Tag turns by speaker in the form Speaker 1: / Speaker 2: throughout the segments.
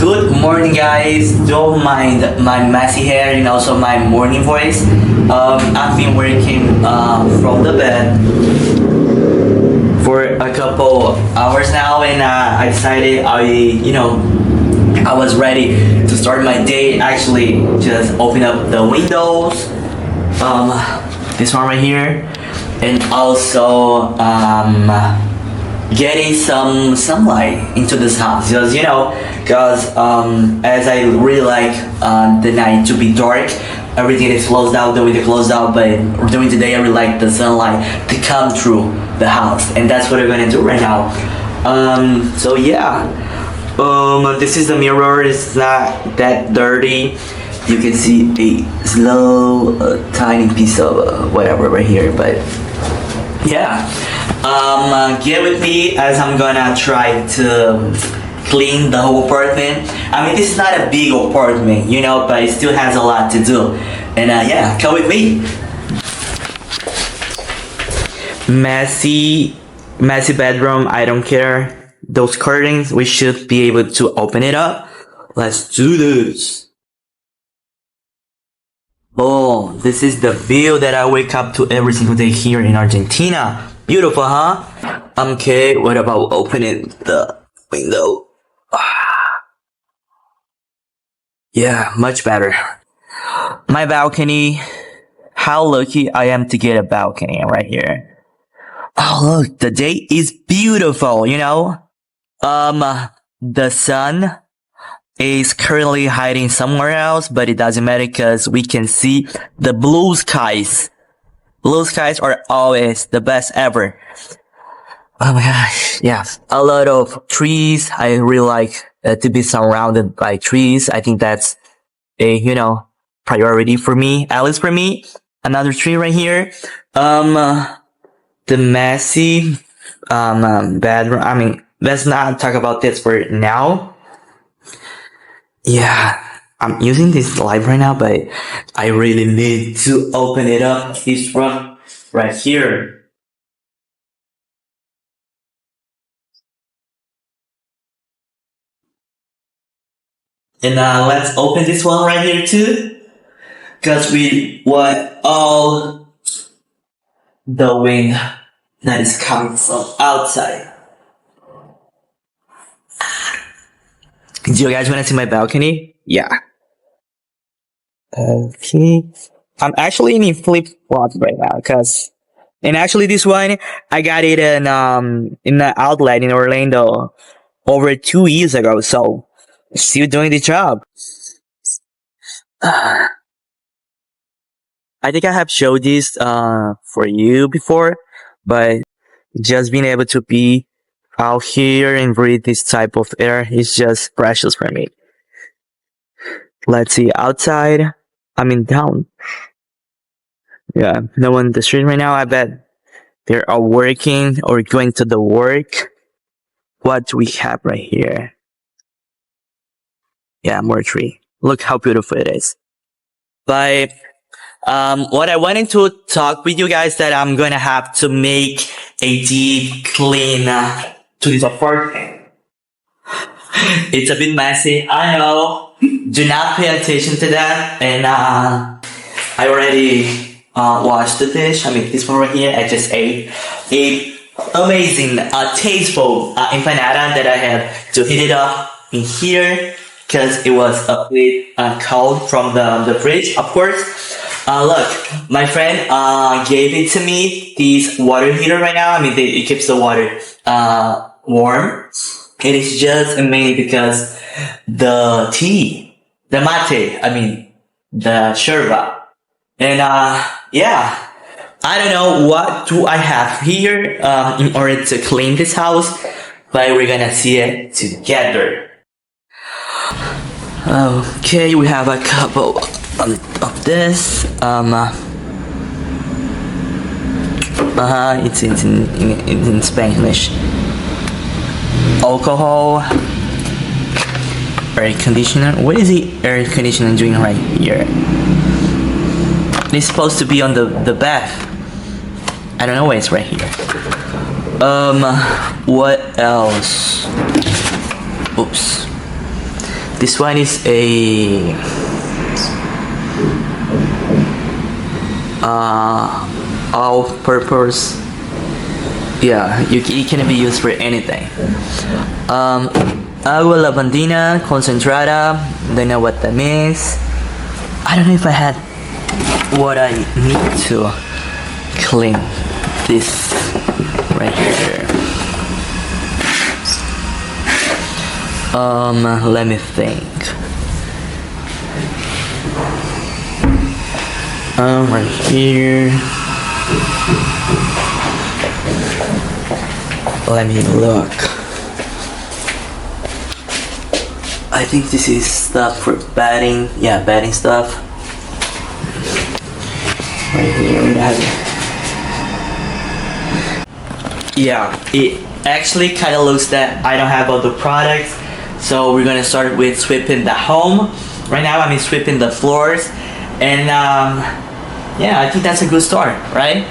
Speaker 1: Good morning, guys. Don't mind my messy hair and also my morning voice. I've been working from the bed for a couple hours now, and I decided I was ready to start my day. Actually, just open up the windows. This one right here, and also getting some sunlight into this house, because as I really like the night to be dark, everything is closed out, the window closed out, but during the day I really like the sunlight to come through the house, and that's what we're gonna do right now. So yeah, this is the mirror. It's not that dirty. You can see a slow tiny piece of whatever right here, but yeah, get with me as I'm gonna try to clean the whole apartment. I mean, this is not a big apartment, but it still has a lot to do. And yeah, come with me. Messy bedroom, I don't care. Those curtains, we should be able to open it up. Let's do this. Oh, this is the view that I wake up to every single day here in Argentina. Beautiful, huh? Okay, what about opening the window? Yeah, much better. My balcony. How lucky I am to get a balcony right here. Oh, look, the day is beautiful, The sun is currently hiding somewhere else, but it doesn't matter because we can see the blue skies. Blue skies are always the best ever. Oh my gosh, yeah. A lot of trees. I really like to be surrounded by trees. I think that's a, priority for me, at least for me. Another tree right here. The messy, bedroom. I mean, let's not talk about this for now. Yeah, I'm using this light right now, but I really need to open it up. This from right here. And let's open this one right here too, because we want all the wind that is coming from outside. Do you guys want to see my balcony? Yeah. Okay. I'm actually in flip flops right now, and actually this one I got it in an outlet in Orlando over 2 years ago. So still doing the job. I think I have showed this for you before, but just being able to be out here and breathe this type of air is just precious for me. Let's see, outside, I mean down. Yeah, no one in the street right now. I bet they are working or going to the work. What do we have right here? Yeah, more tree. Look how beautiful it is. But what I wanted to talk with you guys that I'm gonna have to make a deep clean to this apartment. It's a bit messy, I know. Do not pay attention to that. And I already washed the dish. I mean, this one right here, I just ate a amazing, tasteful empanada that I had to heat it up in here because it was a bit cold from the fridge, of course. Look, my friend gave it to me, this water heater right now. I mean, it keeps the water warm. It is just amazing because the mate, the sherba. And yeah, I don't know what do I have here in order to clean this house, but we're gonna see it together. Okay, we have a couple of this. It's in Spanish. Alcohol, air conditioner. What is the air conditioner doing right here? It's supposed to be on the back. I don't know why it's right here. What else? Oops. This one is a all-purpose. Yeah, it can be used for anything. Agua lavandina concentrada. Don't know what that means. I don't know if I had what I need to clean this right here. Let me think. Right here. Let me look. I think this is stuff for batting. Yeah, batting stuff. Right here we have it. Yeah, it actually kind of looks that I don't have all the products. So we're gonna start with sweeping the home. Right now I'm sweeping the floors. And yeah, I think that's a good start, right?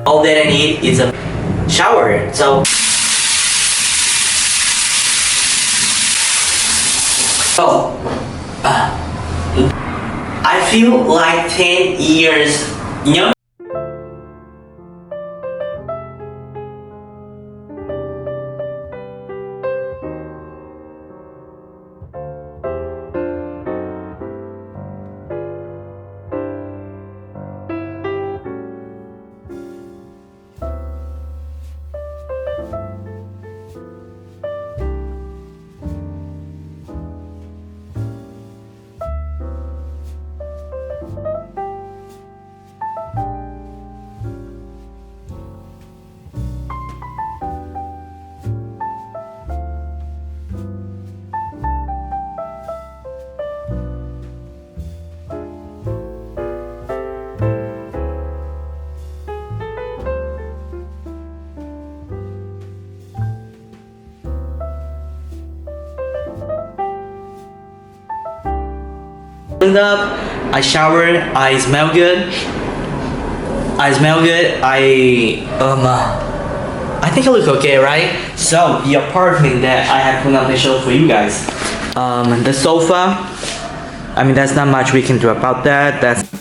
Speaker 1: All that I need is a shower. So I feel like 10 years young. Cleaned up, I showered, I smell good. I think I look okay, right? So the apartment that I have put up to show for you guys. The sofa, I mean, there's not much we can do about that. That's